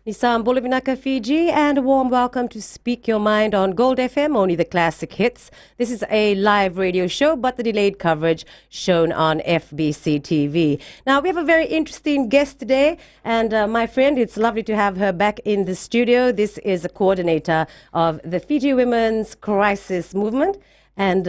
Nisam Bolivinaka, Fiji, and a warm welcome to Speak Your Mind on Gold FM, only the classic hits. This is a live radio show, but the delayed coverage shown on FBC TV. Now, we have a very interesting guest today, and my friend, it's lovely to have her back in the studio. This is a coordinator of the Fiji Women's Crisis Movement, and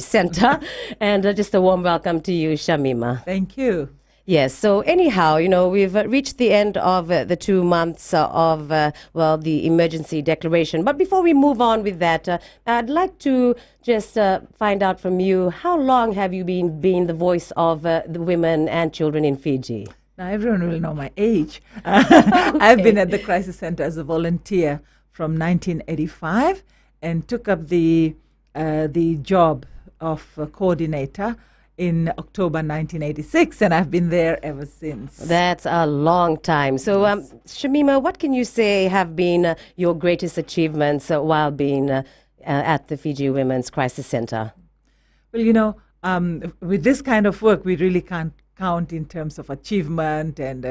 Center. And just a warm welcome to you, Shamima. Thank you. Yes. So anyhow, we've reached the end of the 2 months of, the emergency declaration. But before we move on with that, I'd like to just find out from you, how long have you been the voice of the women and children in Fiji? Now, everyone will know my age. I've been at the Crisis Center as a volunteer from 1985 and took up the job of coordinator in October 1986, and I've been there ever since. That's a long time. So, Yes. Shamima, what can you say have been your greatest achievements while being at the Fiji Women's Crisis Center? Well, with this kind of work, we really can't count in terms of achievement and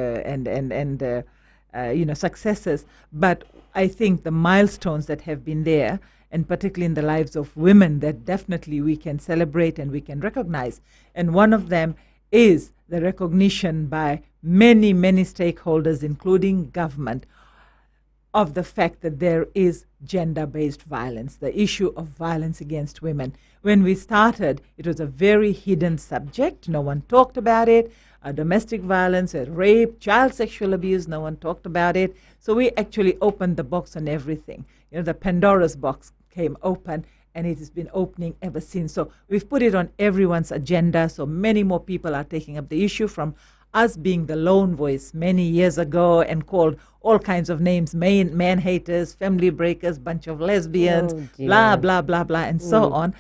successes. But I think the milestones that have been there, and particularly in the lives of women, that definitely we can celebrate and we can recognize. And one of them is the recognition by many, many stakeholders, including government, of the fact that there is gender-based violence, the issue of violence against women. When we started, it was a very hidden subject. No one talked about it. Domestic violence, rape, child sexual abuse, no one talked about it. So we actually opened the box on everything. The Pandora's box came open, and it has been opening ever since. So we've put it on everyone's agenda, so many more people are taking up the issue, from us being the lone voice many years ago and called all kinds of names, man haters, family breakers, bunch of lesbians, blah, blah, blah, blah, and so on,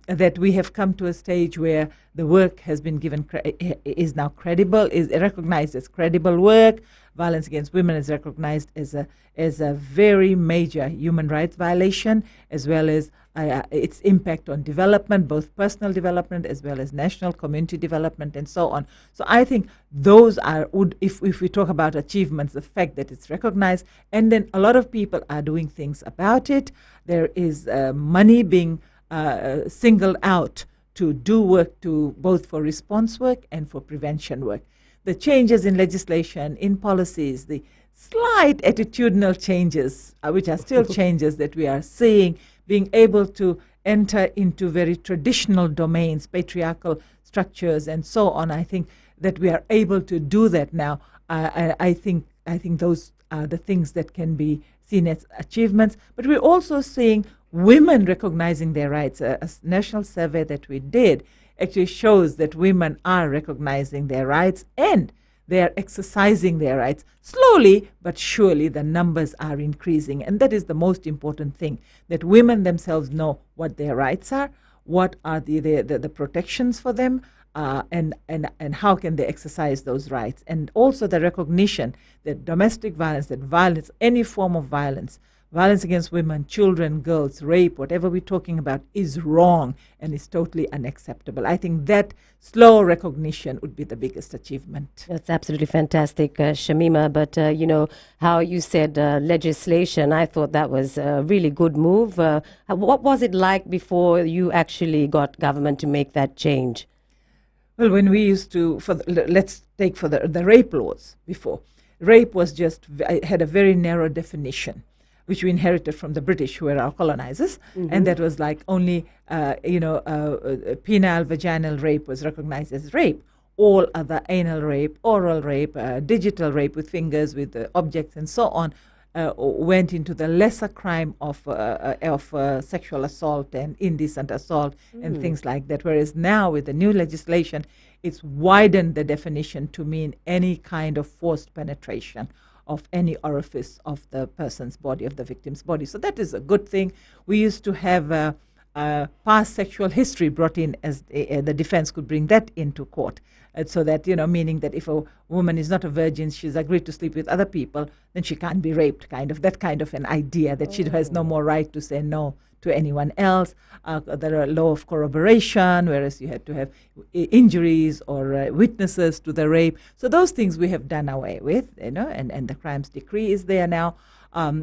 that we have come to a stage where the work has been given, is now credible, is recognized as credible work. Violence against women is recognized as a very major human rights violation, as well as its impact on development, both personal development as well as national community development, and so on. So I think those are, if we talk about achievements, the fact that it's recognized, and then a lot of people are doing things about it. There is money being singled out to do work, to both for response work and for prevention work. The changes in legislation, in policies, the slight attitudinal changes, which are still changes that we are seeing, being able to enter into very traditional domains, patriarchal structures, and so on. I think that we are able to do that now. I think those are the things that can be seen as achievements. But we're also seeing women recognizing their rights. A national survey that we did actually shows that women are recognizing their rights and they are exercising their rights. Slowly but surely the numbers are increasing, and that is the most important thing, that women themselves know what their rights are, what are the protections for them, and how can they exercise those rights. And also the recognition that domestic violence, any form of violence against women, children, girls, rape, whatever we're talking about, is wrong and is totally unacceptable. I think that slow recognition would be the biggest achievement. That's absolutely fantastic, Shamima. But, how you said legislation, I thought that was a really good move. What was it like before you actually got government to make that change? Well, when we used to, let's take for the rape laws before. Rape was had a very narrow definition, which we inherited from the British, who were our colonizers, and that was like only, penile vaginal rape was recognized as rape. All other anal rape, oral rape, digital rape with fingers, with objects, and so on, went into the lesser crime of sexual assault and indecent assault and things like that. Whereas now, with the new legislation, it's widened the definition to mean any kind of forced penetration of any orifice of the person's body, of the victim's body. So that is a good thing. We used to have past sexual history brought in, as the defense could bring that into court. So that, meaning that if a woman is not a virgin, she's agreed to sleep with other people, then she can't be raped, that kind of an idea, that she has no more right to say no to anyone else. There are law of corroboration, whereas you had to have injuries or witnesses to the rape. So those things we have done away with, and the crimes decree is there now,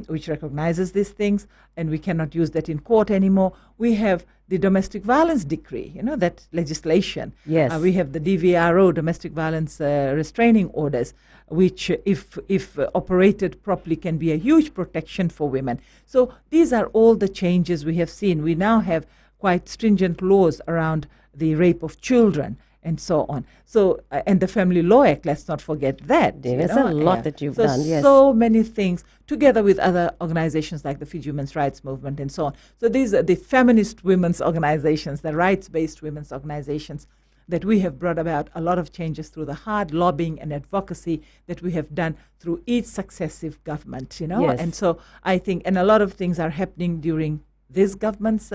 which recognizes these things, and we cannot use that in court anymore. We have the domestic violence decree, that legislation. Yes. We have the DVRO, domestic violence restraining orders, which, if operated properly, can be a huge protection for women. So these are all the changes we have seen. We now have quite stringent laws around the rape of children and so on. So, and the Family Law Act, let's not forget that. There's a lot that you've done, yes. So many things, together with other organizations like the Fiji Women's Rights Movement and so on. So these are the feminist women's organizations, the rights-based women's organizations, that we have brought about a lot of changes through the hard lobbying and advocacy that we have done through each successive government, Yes. And so I think, and a lot of things are happening during this government's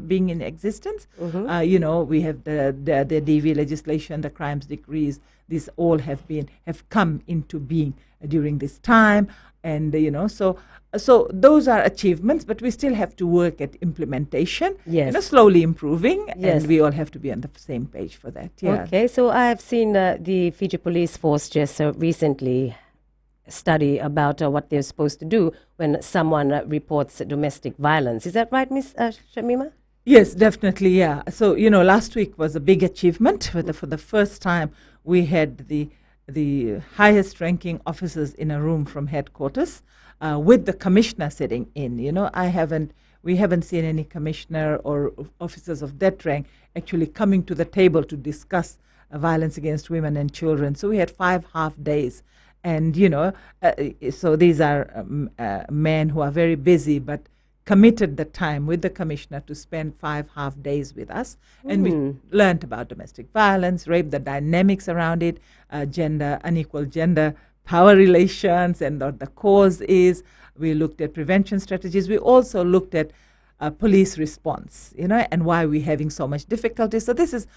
being in existence. We have the DV legislation, the crimes decrees. These all have come into being during this time, and so those are achievements. But we still have to work at implementation. Yes. Slowly improving, Yes. and we all have to be on the same page for that. Yeah. Okay, so I've seen the Fiji Police Force just recently study about what they're supposed to do when someone reports domestic violence. Is that right, Miss Shamima? Yes, definitely, yeah. So, last week was a big achievement. For the first time, we had the highest ranking officers in a room from headquarters with the commissioner sitting in. We haven't seen any commissioner or officers of that rank actually coming to the table to discuss violence against women and children. So we had 5 half days. And, so these are men who are very busy, but committed the time with the commissioner to spend 5 half days with us. And we learned about domestic violence, rape, the dynamics around it, unequal gender power relations, and what the cause is. We looked at prevention strategies. We also looked at police response, and why we're having so much difficulty. So this is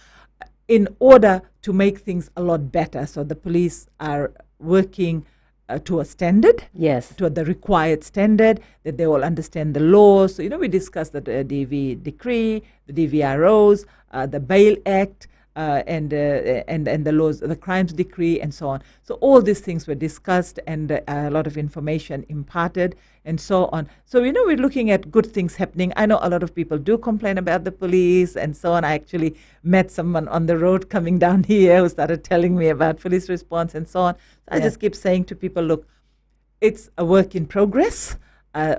in order to make things a lot better. So the police are working to a standard, Yes. to the required standard, that they all understand the laws. So, we discussed the DV decree, the DVROs, the Bail Act, and the laws, the crimes decree, and so on. So all these things were discussed, and a lot of information imparted, and so on. So we're looking at good things happening. I know a lot of people do complain about the police and so on. I actually met someone on the road coming down here who started telling me about police response and so on. So I just keep saying to people, look, it's a work in progress.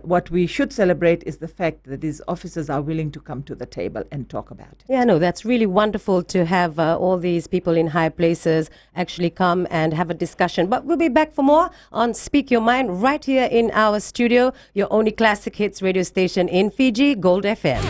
What we should celebrate is the fact that these officers are willing to come to the table and talk about it. Yeah, no, that's really wonderful to have all these people in high places actually come and have a discussion. But we'll be back for more on Speak Your Mind right here in our studio, your only classic hits radio station in Fiji, Gold FM.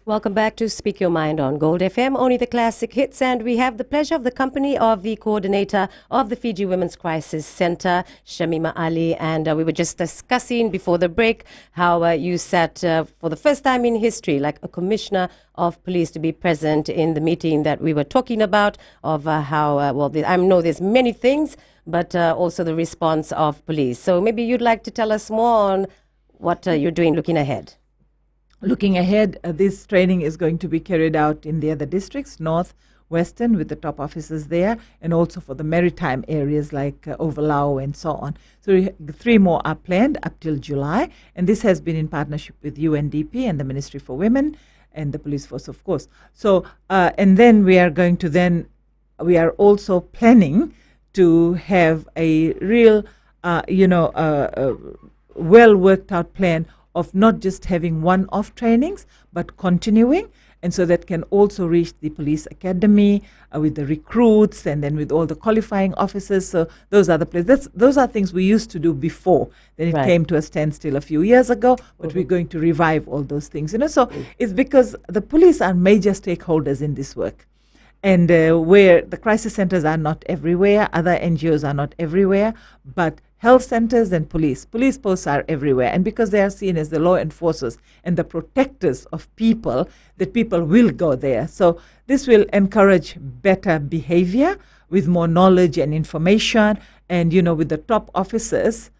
Welcome back to Speak Your Mind on Gold FM, only the classic hits, and we have the pleasure of the company of the coordinator of the Fiji Women's Crisis Center, Shamima Ali, and we were just discussing before the break how you sat for the first time in history, like a commissioner of police, to be present in the meeting that we were talking about of how, I know there's many things, but also the response of police. So maybe you'd like to tell us more on what you're doing looking ahead. Looking ahead, this training is going to be carried out in the other districts, North, Western, with the top officers there, and also for the maritime areas like Overlau and so on. So 3 more are planned up till July, and this has been in partnership with UNDP and the Ministry for Women and the police force, of course. So, and then we are also planning to have a real, well worked out plan of not just having one-off trainings, but continuing, and so that can also reach the police academy with the recruits and then with all the qualifying officers. So those are the places. Those are things we used to do before. Then it came to a standstill a few years ago, but we're going to revive all those things. So it's because the police are major stakeholders in this work. And where the crisis centers are not everywhere, other NGOs are not everywhere, but health centers and police posts are everywhere. And because they are seen as the law enforcers and the protectors of people, that people will go there. So this will encourage better behavior with more knowledge and information, and with the top officers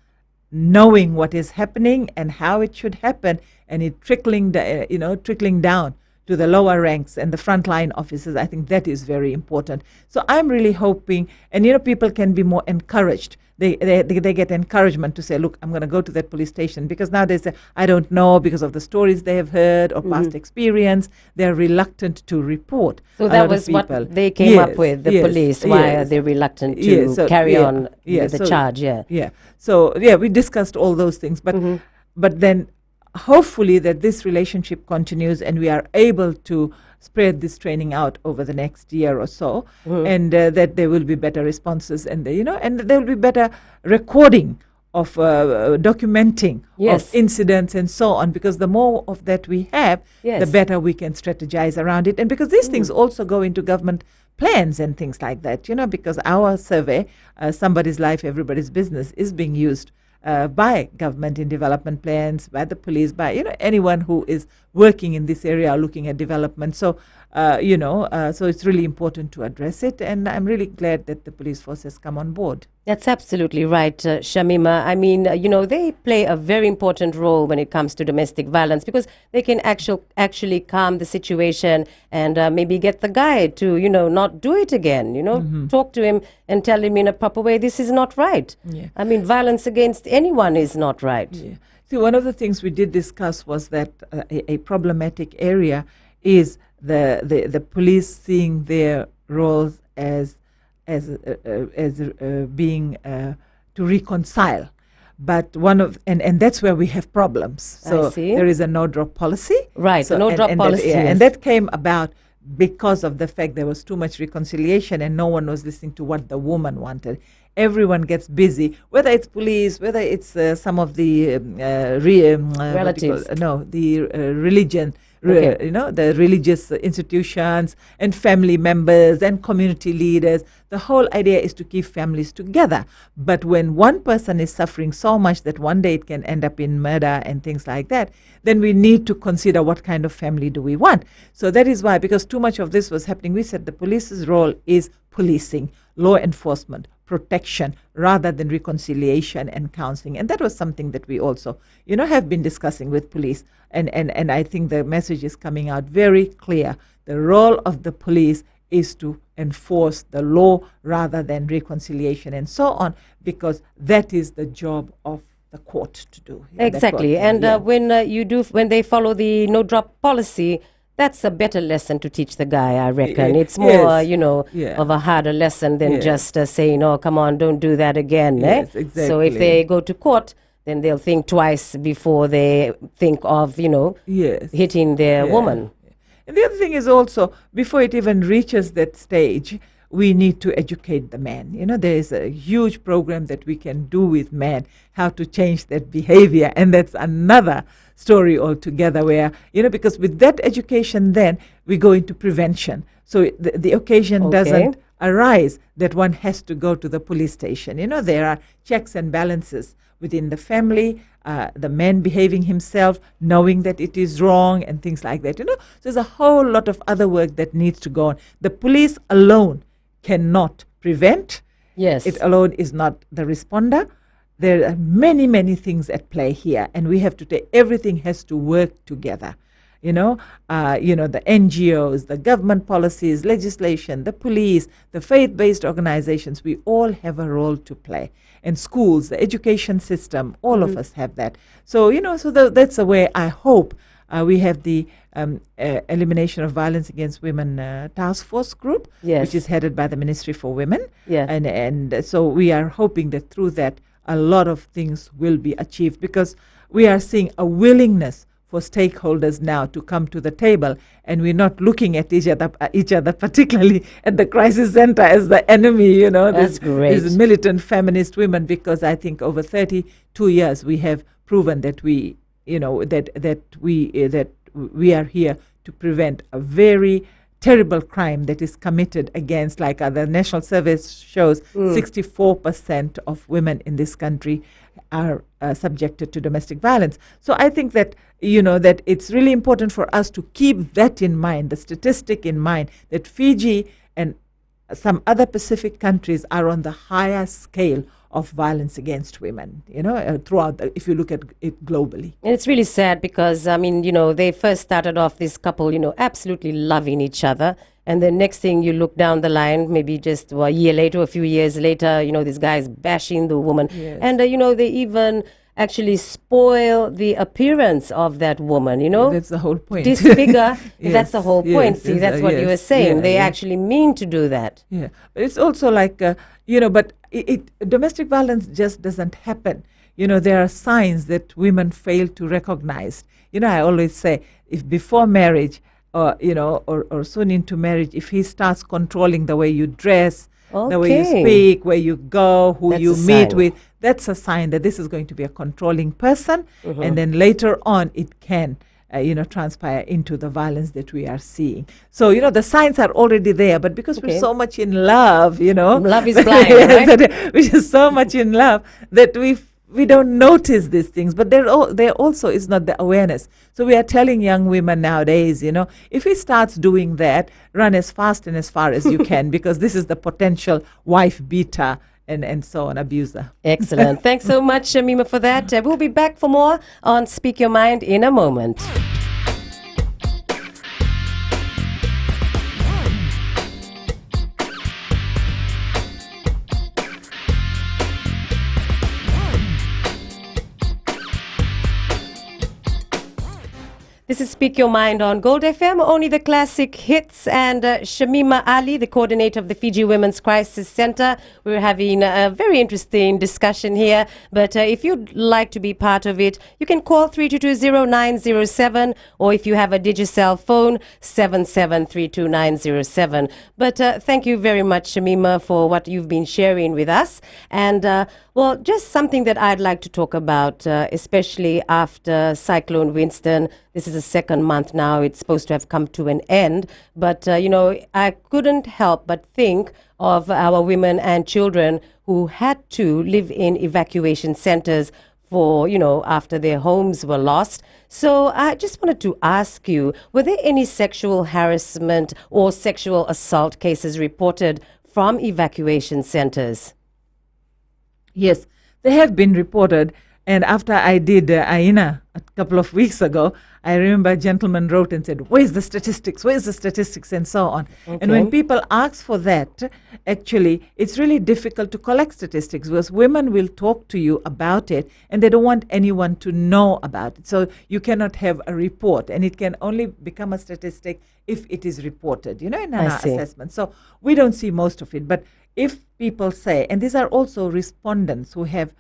knowing what is happening and how it should happen, and it trickling down to the lower ranks and the frontline officers. I think that is very important. So I'm really hoping, and people can be more encouraged. They get encouragement to say, look, I'm going to go to that police station, because now they say, I don't know, because of the stories they have heard or past experience, they're reluctant to report. So that was what they came up with, the police. Why are they reluctant to carry on with the charge? Yeah. So we discussed all those things, but then hopefully that this relationship continues and we are able to spread this training out over the next year or so, and that there will be better responses, and and there will be better recording of documenting of incidents and so on, because the more of that we have, the better we can strategize around it. And because these things also go into government plans and things like that, because our survey, Somebody's Life, Everybody's Business, is being used by government in development plans, by the police, by anyone who is working in this area or looking at development. So so it's really important to address it, and I'm really glad that the police force has come on board. That's absolutely right, Shamima. I mean, they play a very important role when it comes to domestic violence, because they can actually calm the situation and maybe get the guy to, not do it again, talk to him and tell him in a proper way, this is not right. Yeah. I mean, violence against anyone is not right. Yeah. See, one of the things we did discuss was that a problematic area is the police seeing their roles as being to reconcile, but and that's where we have problems. So there is a no-drop policy, right? So, no-drop policy, and that came about because of the fact there was too much reconciliation and no one was listening to what the woman wanted. Everyone gets busy, whether it's police, whether it's some of the relatives, religion. The religious institutions and family members and community leaders. The whole idea is to keep families together. But when one person is suffering so much that one day it can end up in murder and things like that, then we need to consider what kind of family do we want. So that is why, because too much of this was happening, we said the police's role is policing, law enforcement, protection, rather than reconciliation and counseling. And that was something that we also, have been discussing with police. And I think the message is coming out very clear. The role of the police is to enforce the law rather than reconciliation and so on, because that is the job of the court to do. Exactly. And when they follow the no-drop policy, that's a better lesson to teach the guy, I reckon. It's more, of a harder lesson than just saying, oh, come on, don't do that again. Yes, exactly. So if they go to court, then they'll think twice before they think of, hitting their woman. And the other thing is also, before it even reaches that stage, we need to educate the man. There is a huge program that we can do with men, how to change that behavior. And that's another story altogether where, because with that education, then we go into prevention. So the occasion doesn't arise that one has to go to the police station. There are checks and balances within the family, the man behaving himself, knowing that it is wrong and things like that. So there's a whole lot of other work that needs to go on. The police alone cannot prevent. Yes. It alone is not the responder. There are many, many things at play here, and we have to take, everything has to work together. The NGOs, the government policies, legislation, the police, the faith-based organizations, we all have a role to play. And schools, the education system, all of us have that. So, that's the way I hope we have the Elimination of Violence Against Women Task Force Group, which is headed by the Ministry for Women. Yeah. And so we are hoping that through that, a lot of things will be achieved, because we are seeing a willingness for stakeholders now to come to the table, and we're not looking at each other, particularly at the crisis center, as the enemy. That's great. These militant feminist women, because I think over 32 years we have proven that we are here to prevent a very terrible crime that is committed against, like the national survey shows, 64% of women in this country are subjected to domestic violence. So I think that, that it's really important for us to keep that in mind, the statistic in mind, that Fiji and some other Pacific countries are on the higher scale of violence against women, throughout, if you look at it globally. And it's really sad because, they first started off this couple, absolutely loving each other. And then next thing you look down the line, maybe just a year later, a few years later, this guy is bashing the woman. Yes. And, they even actually spoil the appearance of that woman, That's the whole point. Disfigure. Yes, That's the whole point. See, that's what you were saying. They actually mean to do that. Yeah. But it's also like, but domestic violence just doesn't happen. There are signs that women fail to recognize. I always say, if before marriage, or soon into marriage, if he starts controlling the way you dress, the way you speak, where you go, who That's you a meet sign. with, that's a sign that this is going to be a controlling person. And then later on, it can, transpire into the violence that we are seeing. So, the signs are already there, but because we're so much in love, Love is blind, right? we're just so much in love that we don't notice these things, but there also is not the awareness. So we are telling young women nowadays, if he starts doing that, run as fast and as far as you can, because this is the potential wife beater and so on, abuser. Excellent. Thanks so much, Shamima, for that. We'll be back for more on Speak Your Mind in a moment. This is Speak Your Mind on Gold FM, only the classic hits. And Shamima Ali, the coordinator of the Fiji Women's Crisis Center. We're having a very interesting discussion here. But if you'd like to be part of it, you can call 3220907, or if you have a Digicel phone, 7732907. But thank you very much, Shamima, for what you've been sharing with us. And well, just something that I'd like to talk about, especially after Cyclone Winston. This is the second month now. It's supposed to have come to an end. But, I couldn't help but think of our women and children who had to live in evacuation centers for, after their homes were lost. So I just wanted to ask you, were there any sexual harassment or sexual assault cases reported from evacuation centers? Yes, they have been reported. And after I did Aina a couple of weeks ago, I remember a gentleman wrote and said, where's the statistics? Where's the statistics? And so on. Okay. And when people ask for that, actually, it's really difficult to collect statistics because women will talk to you about it and they don't want anyone to know about it. So you cannot have a report, and it can only become a statistic if it is reported, in an assessment. So we don't see most of it. But if people say, and these are also respondents who have,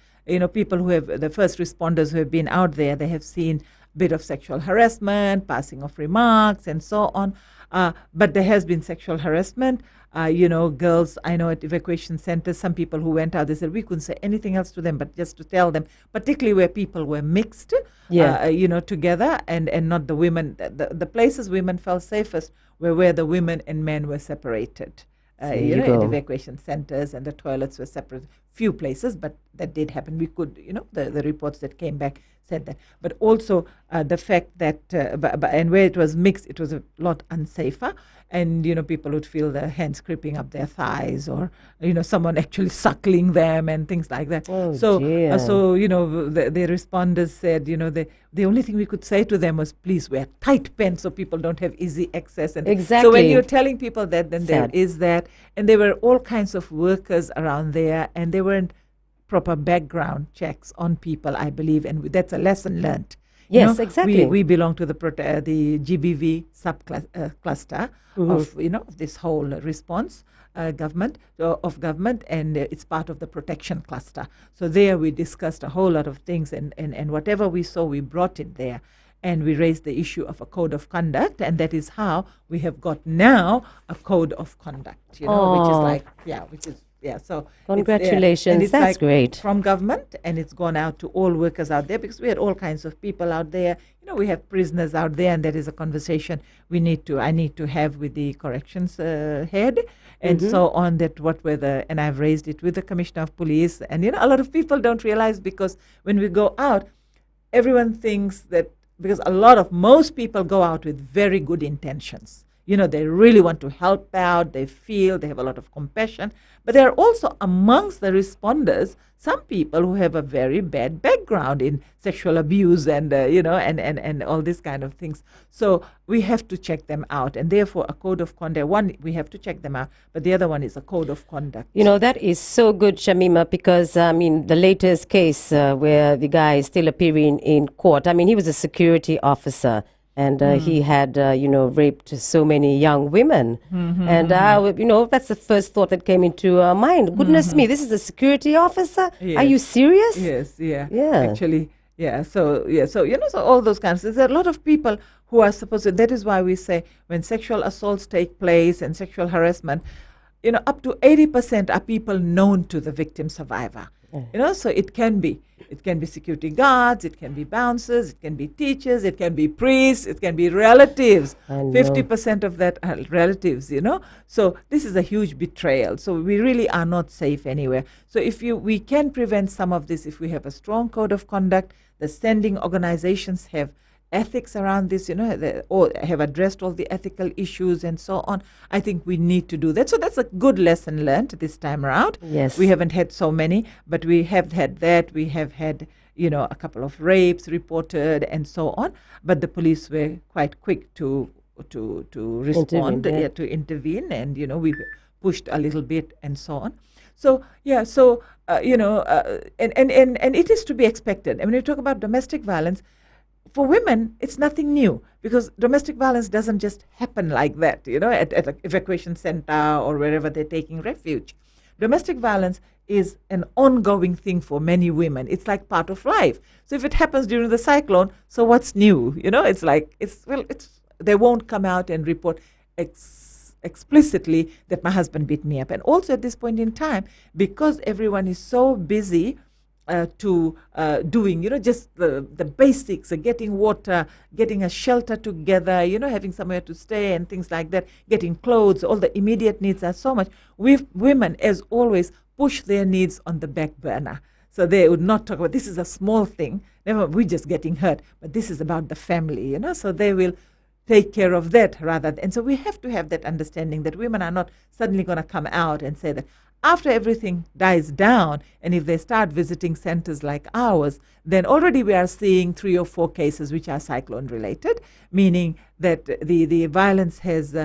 people who have, the first responders who have been out there, they have seen a bit of sexual harassment, passing of remarks, and so on. But there has been sexual harassment. Girls, I know at evacuation centers, some people who went out, they said we couldn't say anything else to them, but just to tell them, particularly where people were mixed, together, and not the women. The places women felt safest were where the women and men were separated. In evacuation centers, and the toilets were separate. Few places, but that did happen. We could, the reports that came back said that. But also the fact that, and where it was mixed, it was a lot unsafer. And, people would feel their hands creeping up their thighs, or, someone actually suckling them and things like that. So the responders said, the only thing we could say to them was, please wear tight pants so people don't have easy access. And exactly. So when you're telling people that, then there is that. And there were all kinds of workers around there, and there weren't proper background checks on people, I believe. And that's a lesson learned. Yes, exactly. We belong to the GBV subcluster of this whole response government, and it's part of the protection cluster. So there we discussed a whole lot of things, and whatever we saw, we brought it there. And we raised the issue of a code of conduct, and that is how we have got now a code of conduct, so congratulations, it's that's great. From government, and it's gone out to all workers out there, because we had all kinds of people out there, we have prisoners out there, and that is a conversation I need to have with the corrections head, and so on. That and I've raised it with the Commissioner of Police, and a lot of people don't realize, because when we go out, everyone thinks that, because most people go out with very good intentions. They really want to help out. They have a lot of compassion. But there are also amongst the responders some people who have a very bad background in sexual abuse and all these kind of things. So we have to check them out, and therefore a code of conduct. One, we have to check them out, but the other one is a code of conduct. That is so good, Shamima, because the latest case where the guy is still appearing in court. He was a security officer. And he had, raped so many young women. And, that's the first thought that came into our mind. Goodness me, this is a security officer? Yes. Are you serious? Yes, yeah. Yeah. Actually, yeah. So all those kinds of, there are a lot of people who are supposed to, that is why we say when sexual assaults take place and sexual harassment, up to 80% are people known to the victim survivor. So it can be security guards, it can be bouncers, it can be teachers, it can be priests, it can be relatives. 50% of that are relatives, So this is a huge betrayal. So we really are not safe anywhere. So we can prevent some of this if we have a strong code of conduct. The sending organizations have ethics around this, they have addressed all the ethical issues and so on. I think we need to do that. So that's a good lesson learned this time around. Yes. We haven't had so many, but we have had that. We have had, a couple of rapes reported and so on. But the police were quite quick to respond, to intervene, and we pushed a little bit and so on. So and it is to be expected. And when you talk about domestic violence, for women, it's nothing new, because domestic violence doesn't just happen like that, at an evacuation center or wherever they're taking refuge. Domestic violence is an ongoing thing for many women. It's like part of life. So if it happens during the cyclone, so what's new? They won't come out and report explicitly that my husband beat me up. And also at this point in time, because everyone is so busy doing, just the basics, getting water, getting a shelter together, having somewhere to stay and things like that, getting clothes, all the immediate needs are so much. Women, as always, push their needs on the back burner. So they would not talk about, this is a small thing, never, we're just getting hurt, but this is about the family, so they will take care of that and so we have to have that understanding that women are not suddenly going to come out and say that. After everything dies down, and if they start visiting centers like ours, then already we are seeing 3 or 4 cases which are cyclone related, meaning that the violence has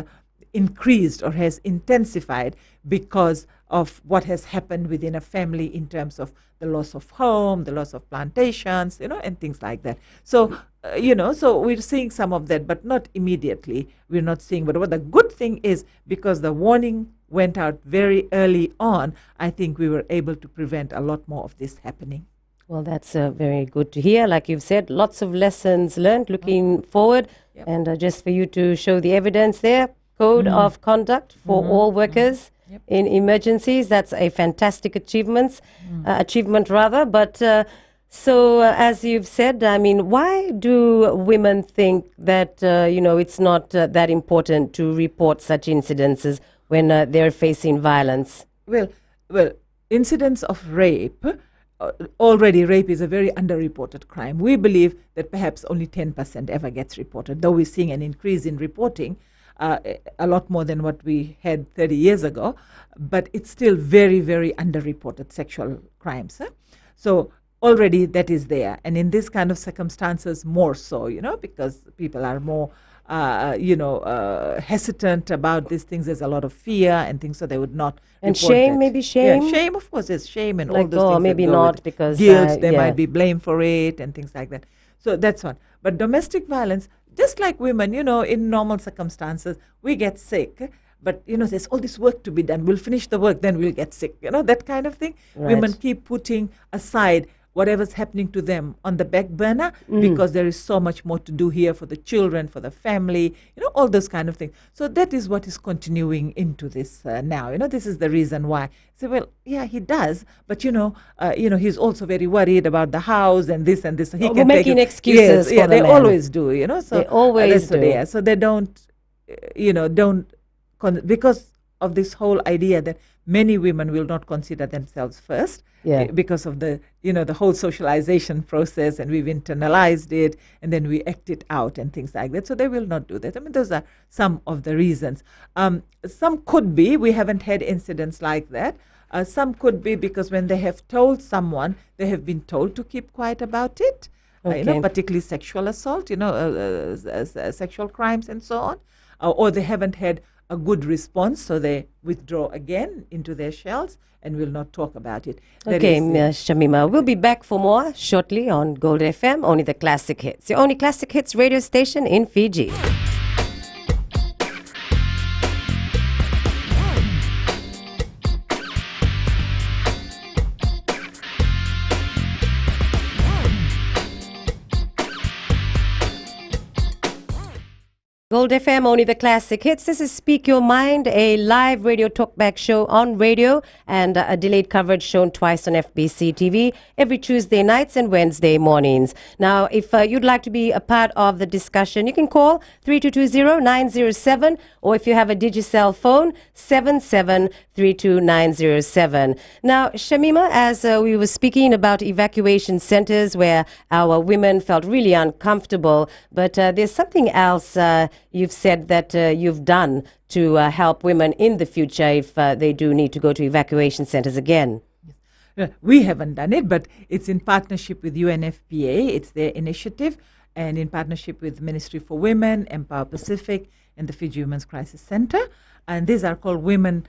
increased or has intensified because of what has happened within a family in terms of the loss of home, the loss of plantations, and things like that. So, so we're seeing some of that, but not immediately. We're not seeing. But what the good thing is, because the warning went out very early on, I think we were able to prevent a lot more of this happening. Well, that's very good to hear. Like you've said, lots of lessons learned looking forward. Yep. And just for you to show the evidence there, code of conduct for all workers in emergencies. That's a fantastic achievement. But so as you've said, why do women think that, it's not that important to report such incidences when they're facing violence? Well, incidents of rape, already rape is a very underreported crime. We believe that perhaps only 10% ever gets reported, though we're seeing an increase in reporting, a lot more than what we had 30 years ago, but it's still very, very underreported sexual crimes. So already that is there. And in this kind of circumstances, more so, because people are more hesitant about these things. There's a lot of fear and things, so they would not. And shame, maybe shame? Yeah, shame, of course, there's shame and like, all those things. Maybe not, because guilt, there might be blame for it and things like that. So that's one. But domestic violence, just like women, in normal circumstances, we get sick. But, there's all this work to be done. We'll finish the work, then we'll get sick, that kind of thing. Right. Women keep putting aside whatever's happening to them on the back burner because there is so much more to do here for the children, for the family, all those kind of things. So that is what is continuing into this now. This is the reason why. So, well, yeah, he does, but he's also very worried about the house and this and this. So he We're can making take excuses for the they man. always do. So They always that's what they are. So they don't, because of this whole idea that many women will not consider themselves first because of the the whole socialization process, and we've internalized it and then we act it out and things like that. So they will not do that. I mean, those are some of the reasons. Some could be, we haven't had incidents like that. Some could be because when they have told someone, they have been told to keep quiet about it. Particularly sexual assault, sexual crimes and so on, or they haven't had a good response, so they withdraw again into their shells and will not talk about it. Okay, Shamima, we'll be back for more shortly on Gold FM, only the classic hits, your only classic hits radio station in Fiji. Gold FM, only the classic hits. This is Speak Your Mind, a live radio talkback show on radio and a delayed coverage shown twice on FBC TV every Tuesday nights and Wednesday mornings. Now, if you'd like to be a part of the discussion, you can call 3220-907, or if you have a Digicel phone, 7732-907. Now, Shamima, as we were speaking about evacuation centers where our women felt really uncomfortable, but there's something else you've said that you've done to help women in the future if they do need to go to evacuation centers again. We haven't done it, but it's in partnership with UNFPA. It's their initiative, and in partnership with Ministry for Women, Empower Pacific, and the Fiji Women's Crisis Center. And these are called women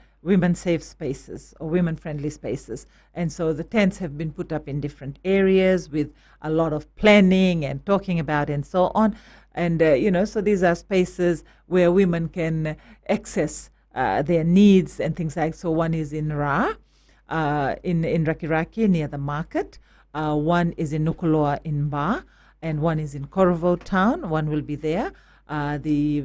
safe spaces or women friendly spaces. And so the tents have been put up in different areas with a lot of planning and talking about and so on. And, so these are spaces where women can access their needs and things like. So one is in Ra, in Rakiraki near the market. One is in Nukuloa in Ba, and one is in Korovo town. One will be there. The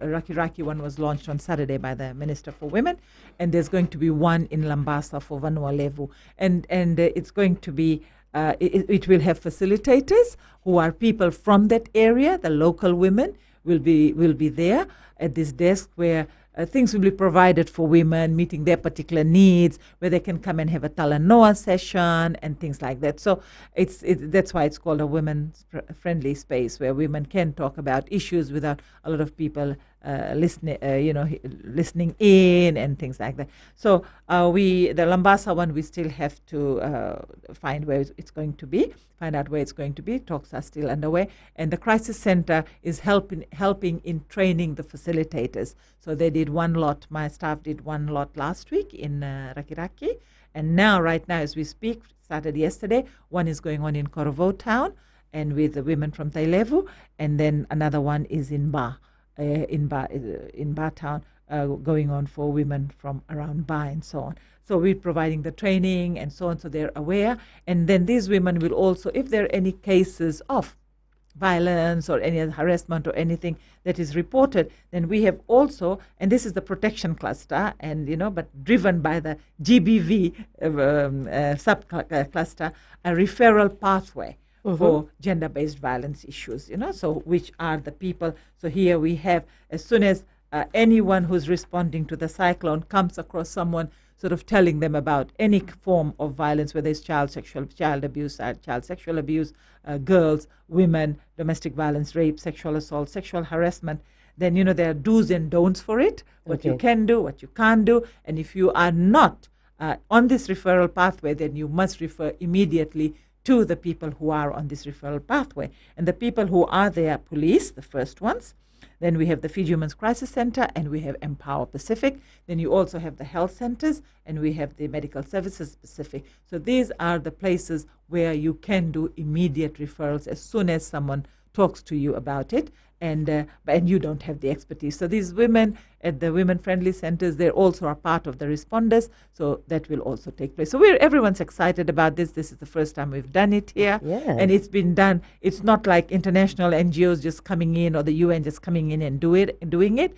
Rakiraki one was launched on Saturday by the Minister for Women, and there's going to be one in Lambasa for Vanua Levu. And it's going to be it will have facilitators who are people from that area. The local women will be there at this desk where things will be provided for women, meeting their particular needs, where they can come and have a talanoa session and things like that. So that's why it's called a women-friendly space, where women can talk about issues without a lot of people listening in and things like that. So the Lambasa one, we still have to find where it's going to be. Find out where it's going to be. Talks are still underway. And the Crisis Center is helping in training the facilitators. So they did one lot. My staff did one lot last week in Rakiraki. And now, right now, as we speak, started yesterday, one is going on in Korovo town and with the women from Tailevu. And then another one is in Ba, in Ba town, going on for women from around Ba and so on. So we're providing the training and so on, so they're aware. And then these women will also, if there are any cases of violence or any harassment or anything that is reported, then we have also, and this is the protection cluster, and but driven by the GBV sub-cluster, a referral pathway for gender-based violence issues, so which are the people. So here we have, as soon as anyone who's responding to the cyclone comes across someone sort of telling them about any form of violence, whether it's child abuse, girls, women, domestic violence, rape, sexual assault, sexual harassment, then there are do's and don'ts for it, what you can do, what you can't do. And if you are not on this referral pathway, then you must refer immediately to the people who are on this referral pathway. And the people who are there, police, the first ones. Then we have the Fiji Women's Crisis Center, and we have Empower Pacific. Then you also have the health centers, and we have the medical services Pacific. So these are the places where you can do immediate referrals as soon as someone talks to you about it, and you don't have the expertise. So these women at the women-friendly centers, they also are part of the responders, so that will also take place. So everyone's excited about this. This is the first time we've done it here, and it's been done. It's not like international NGOs just coming in or the UN just coming in and doing it.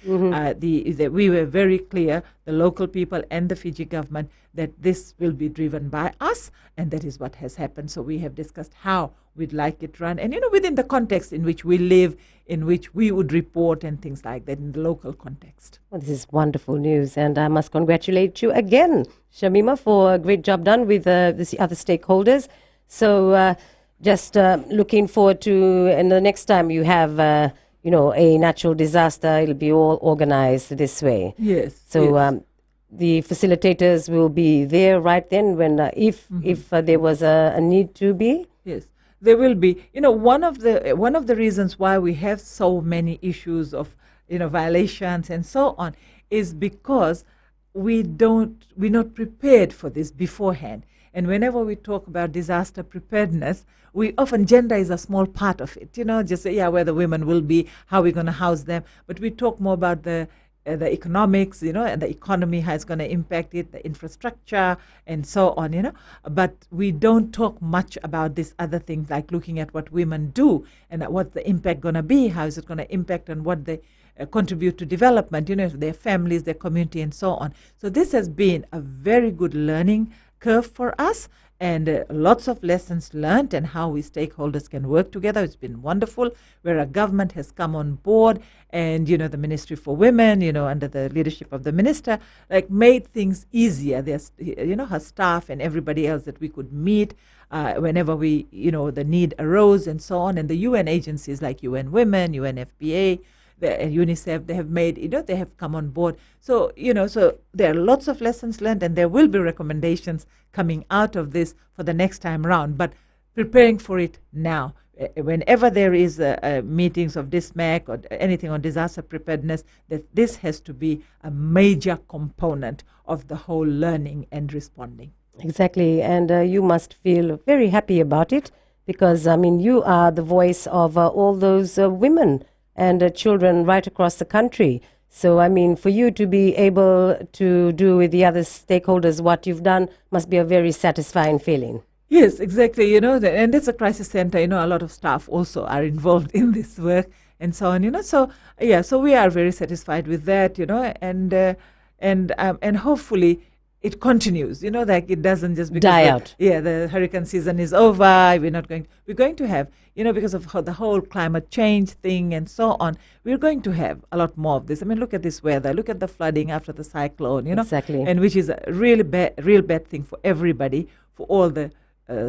We were very clear, the local people and the Fiji government, that this will be driven by us, and that is what has happened. So we have discussed how we'd like it run, and within the context in which we live, in which we would report and things like that in the local context. Well, this is wonderful news, and I must congratulate you again, Shamima, for a great job done with the other stakeholders. So just looking forward to, and the next time you have a natural disaster, it'll be all organized this way. Yes. So yes. The facilitators will be there right then when if there was a need to be. Yes. There will be, one of the reasons why we have so many issues of, violations and so on, is because we're not prepared for this beforehand. And whenever we talk about disaster preparedness, we often, gender is a small part of it, just say, where the women will be, how we're going to house them. But we talk more about the economics, and the economy, how it's going to impact it, the infrastructure, and so on, But we don't talk much about this other things, like looking at what women do and what's the impact going to be, how is it going to impact on what they contribute to development, their families, their community, and so on. So this has been a very good learning curve for us, and lots of lessons learned, and how we stakeholders can work together. It's been wonderful, where a government has come on board, and the Ministry for Women, under the leadership of the minister, made things easier. There's her staff and everybody else that we could meet whenever we the need arose, and so on. And the UN agencies like UN Women, UNFPA, UNICEF, they have made, they have come on board. So, so there are lots of lessons learned, and there will be recommendations coming out of this for the next time round, but preparing for it now. Whenever there is meetings of DISMAC or anything on disaster preparedness, that this has to be a major component of the whole learning and responding. Exactly, and you must feel very happy about it, because, you are the voice of all those women and children right across the country. So, for you to be able to do with the other stakeholders what you've done must be a very satisfying feeling. Yes, exactly. And it's a crisis center. A lot of staff also are involved in this work and so on. So we are very satisfied with that. And hopefully it continues. It doesn't just die out. The hurricane season is over. We're going to have, because of the whole climate change thing and so on, we're going to have a lot more of this. Look at this weather. Look at the flooding after the cyclone. Exactly. And which is a real bad thing for everybody, for all the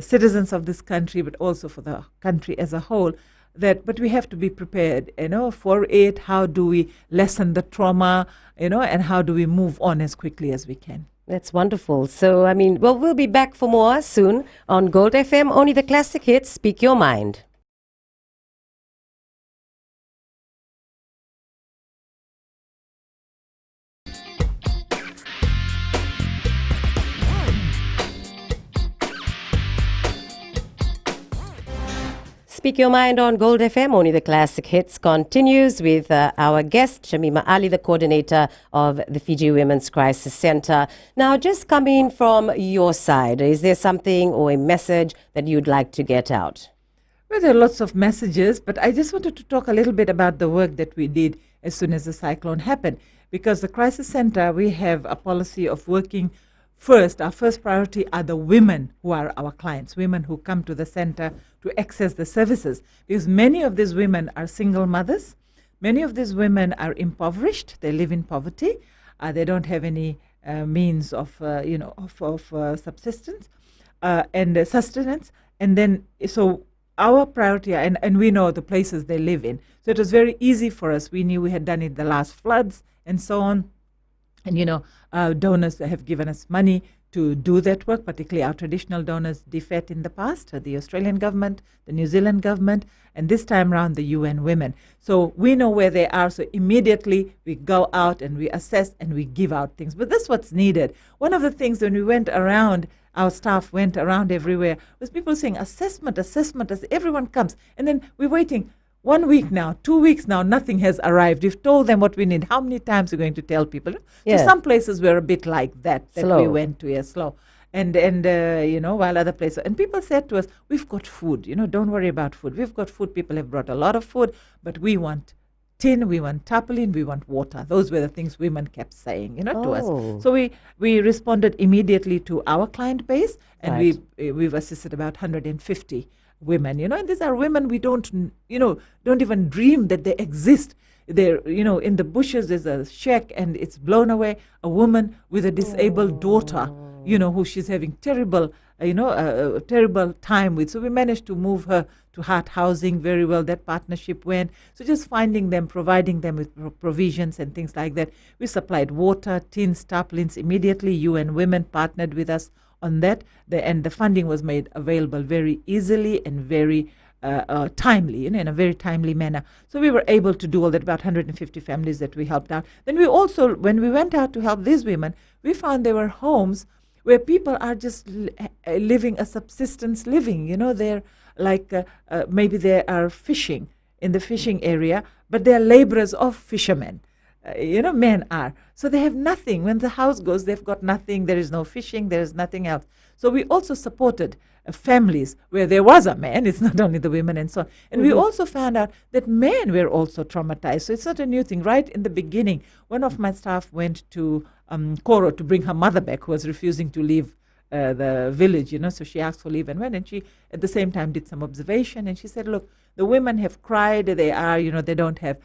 citizens of this country, but also for the country as a whole. But we have to be prepared, for it. How do we lessen the trauma, and how do we move on as quickly as we can? That's wonderful. So, we'll be back for more soon on Gold FM, only the classic hits. Speak your mind. Speak Your Mind on Gold FM, only the classic hits, continues with our guest, Shamima Ali, the coordinator of the Fiji Women's Crisis Center. Now, just coming from your side, is there something or a message that you'd like to get out? Well, there are lots of messages, but I just wanted to talk a little bit about the work that we did as soon as the cyclone happened. Because the Crisis Center, we have a policy of working first. Our first priority are the women who are our clients, women who come to the center to access the services. Because many of these women are single mothers. Many of these women are impoverished. They live in poverty. They don't have any means of, subsistence and sustenance. And then, so our priority, and we know the places they live in. So it was very easy for us. We knew we had done it the last floods and so on. And, donors that have given us money to do that work, particularly our traditional donors, DFET in the past, the Australian government, the New Zealand government, and this time around the UN Women. So we know where they are, so immediately we go out and we assess and we give out things. But that's what's needed. One of the things when we went around, our staff went around everywhere, was people saying assessment, as everyone comes. And then we're waiting, 1 week now, 2 weeks now, nothing has arrived. We've told them what we need. How many times are we going to tell people? Yeah. So some places were a bit like that we Slow. went to, slow. And while other places, and people said to us, we've got food, don't worry about food. We've got food. People have brought a lot of food, but we want tin, we want tarpaulin, we want water. Those were the things women kept saying, to us. So we responded immediately to our client base, and Right. we've assisted about 150 women, and these are women we don't even dream that they exist. They're, in the bushes, there's a shack and it's blown away. A woman with a disabled daughter, who she's having terrible time with. So we managed to move her to Heart Housing very well. That partnership went. So just finding them, providing them with provisions and things like that. We supplied water, tins, tarpaulins immediately. UN Women partnered with us on that. And the funding was made available very easily and very timely, in a very timely manner. So we were able to do all that, about 150 families that we helped out. Then we also, when we went out to help these women, we found there were homes where people are just living a subsistence living. They're like, maybe they are fishing in the fishing area, but they're laborers of fishermen. Men are. So they have nothing. When the house goes, they've got nothing. There is no fishing. There is nothing else. So we also supported families where there was a man. It's not only the women and so on. And we also found out that men were also traumatized. So it's not a new thing. Right in the beginning, one of my staff went to Koro to bring her mother back, who was refusing to leave the village, so she asked for leave and went, and she at the same time did some observation, and she said, look, the women have cried, they are, they don't have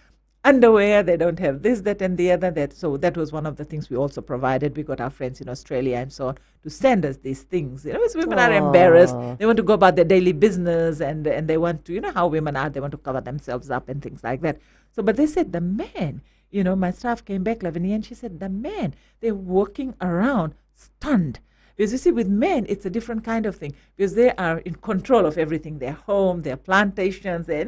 underwear, they don't have this, that, and the other, that. So that was one of the things we also provided. We got our friends in Australia and so on to send us these things. As women are embarrassed, they want to go about their daily business, and they want to, how women are, they want to cover themselves up and things like that. So, but they said the men, my staff came back, Lavini, and she said the men, they're walking around stunned. Because you see, with men, it's a different kind of thing, because they are in control of everything, their home, their plantations, their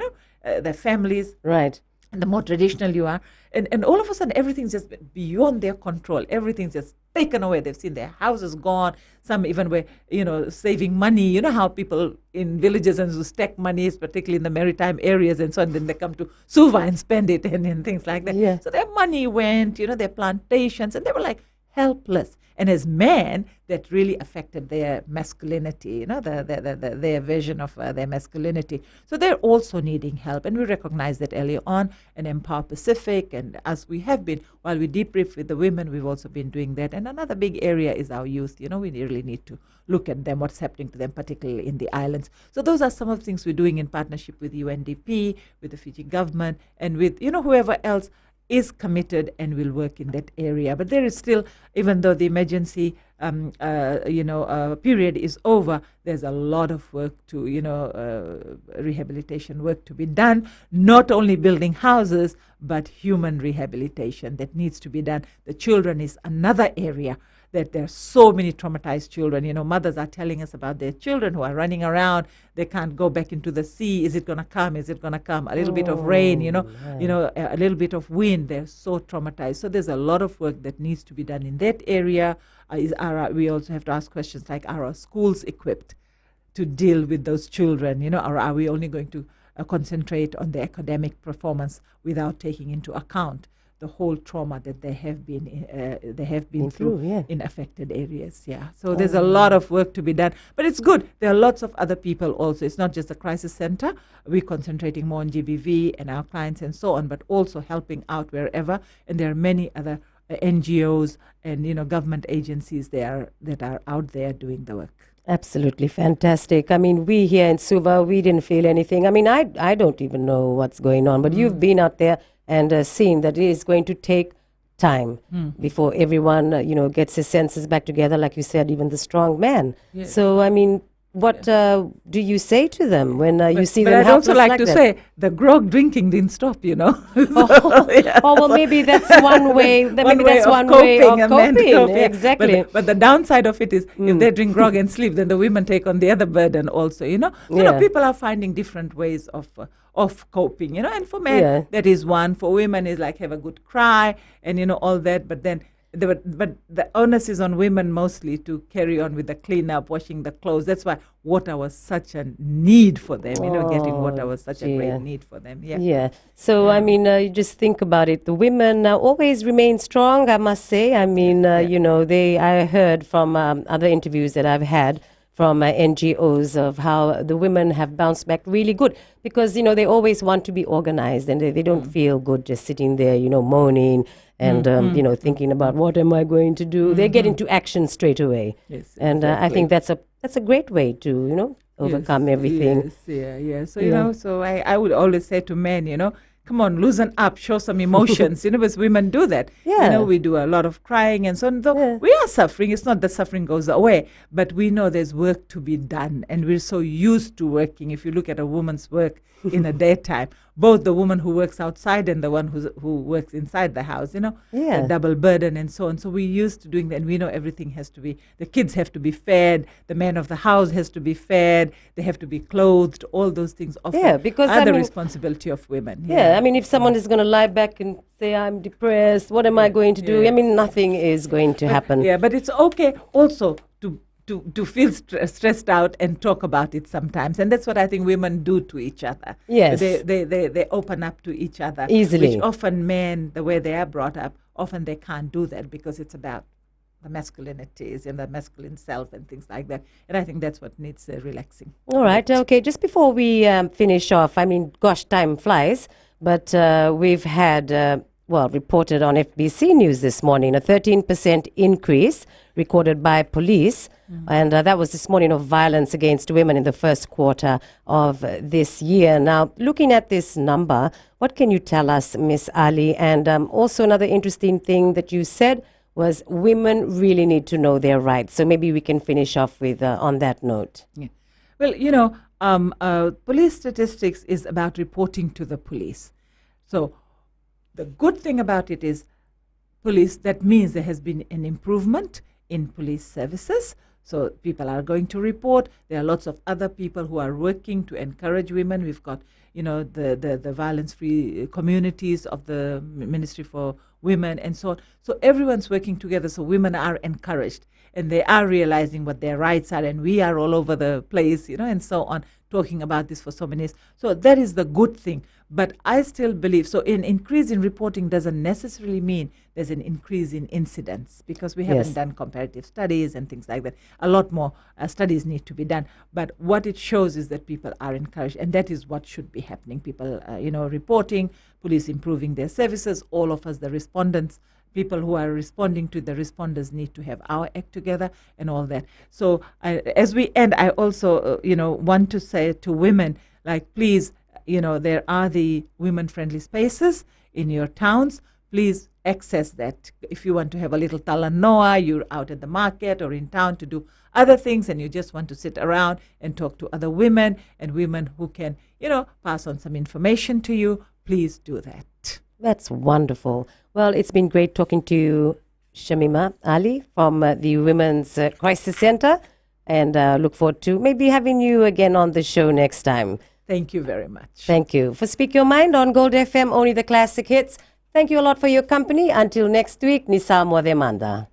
families. Right. And the more traditional you are, and all of a sudden everything's just beyond their control. Everything's just taken away. They've seen their houses gone. Some even were, saving money. You know how people in villages and stack money, particularly in the maritime areas and so on, then they come to Suva and spend it and things like that. Yeah. So their money went, their plantations, and they were like helpless. And as men, that really affected their masculinity, their vision of their masculinity. So they're also needing help. And we recognize that early on, and Empower Pacific, and as we have been, while we debrief with the women, we've also been doing that. And another big area is our youth. We really need to look at them, what's happening to them, particularly in the islands. So those are some of the things we're doing in partnership with UNDP, with the Fiji government, and with, whoever else is committed and will work in that area. But there is still, even though the emergency period is over, there's a lot of work to, rehabilitation work to be done, not only building houses, but human rehabilitation that needs to be done. The children is another area that there are so many traumatized children. Mothers are telling us about their children who are running around. They can't go back into the sea. Is it going to come? Is it going to come? A little bit of rain, a little bit of wind. They're so traumatized. So there's a lot of work that needs to be done in that area. We also have to ask questions like, are our schools equipped to deal with those children? Or are we only going to concentrate on the academic performance without taking into account the whole trauma that they have been through in affected areas. Yeah. So there's a lot of work to be done. But it's good. There are lots of other people also. It's not just the crisis center. We're concentrating more on GBV and our clients and so on, but also helping out wherever. And there are many other NGOs and government agencies that are out there doing the work. Absolutely fantastic. I mean, we here in Suva, we didn't feel anything. I mean, I don't even know what's going on, but you've been out there and seen that it is going to take time before everyone, gets his senses back together, like you said, even the strong man. Yeah. So, I mean, what do you say to them when you see them helpless? But I'd also like to say the grog drinking didn't stop, well, maybe that's one way. Maybe that's one way of coping. Exactly. But the downside of it is if they drink grog and sleep, then the women take on the other burden also, So people are finding different ways of coping, and for men, that is one. For women is like have a good cry and, all that. But then but the onus is on women mostly to carry on with the cleanup, washing the clothes. That's why water was such a need for them. Getting water was such a dear. great need for them. Yeah. Yeah. So, I mean, you just think about it. The women always remain strong, I must say. I mean, I heard from other interviews that I've had from NGOs of how the women have bounced back really good because, they always want to be organized and they don't feel good just sitting there, moaning and, thinking about what am I going to do. They get into action straight away. Yes, And I think that's a great way to, overcome everything. Yes, yeah. So, so I would always say to men, come on, loosen up, show some emotions, because women do that. Yeah. We do a lot of crying and so on. Though we are suffering, it's not that suffering goes away, but we know there's work to be done. And we're so used to working. If you look at a woman's work in a daytime, both the woman who works outside and the one who works inside the house, the double burden and so on. So we're used to doing that, and we know everything has to be, the kids have to be fed, the man of the house has to be fed, they have to be clothed, all those things often because are the responsibility of women. Yeah, I mean, if someone is going to lie back and say, I'm depressed, what am I going to do? I mean, nothing is going to happen. Yeah, but it's okay also to feel stressed out and talk about it sometimes. And that's what I think women do to each other. Yes. They open up to each other. Easily. Which often men, the way they are brought up, often they can't do that because it's about the masculinities and the masculine self and things like that. And I think that's what needs relaxing. All right. Okay. Just before we finish off, I mean, gosh, time flies. But we've had, reported on FBC News this morning, a 13% increase recorded by police. And that was this morning of violence against women in the first quarter of this year. Now, looking at this number, what can you tell us, Miss Ali? And also another interesting thing that you said was women really need to know their rights. So maybe we can finish off with on that note. Yeah. Well, police statistics is about reporting to the police. So the good thing about it is police, that means there has been an improvement in police services. So people are going to report. There are lots of other people who are working to encourage women. We've got, the violence-free communities of the Ministry for Women and so on. So everyone's working together. So women are encouraged and they are realizing what their rights are. And we are all over the place, and so on, talking about this for so many years. So that is the good thing. But I still believe, so an increase in reporting doesn't necessarily mean there's an increase in incidents because we haven't done comparative studies and things like that. A lot more studies need to be done. But what it shows is that people are encouraged, and that is what should be happening. People, reporting, police improving their services, all of us, the respondents, people who are responding to the responders need to have our act together and all that. So as we end, I also, want to say to women, please, there are the women-friendly spaces in your towns. Please access that. If you want to have a little talanoa, you're out at the market or in town to do other things and you just want to sit around and talk to other women and women who can, pass on some information to you, please do that. That's wonderful. Well, it's been great talking to you, Shamima Ali from the Women's Crisis Center, and look forward to maybe having you again on the show next time. Thank you very much. Thank you. For Speak Your Mind on Gold FM, only the classic hits. Thank you a lot for your company. Until next week, Nisa Modemanda.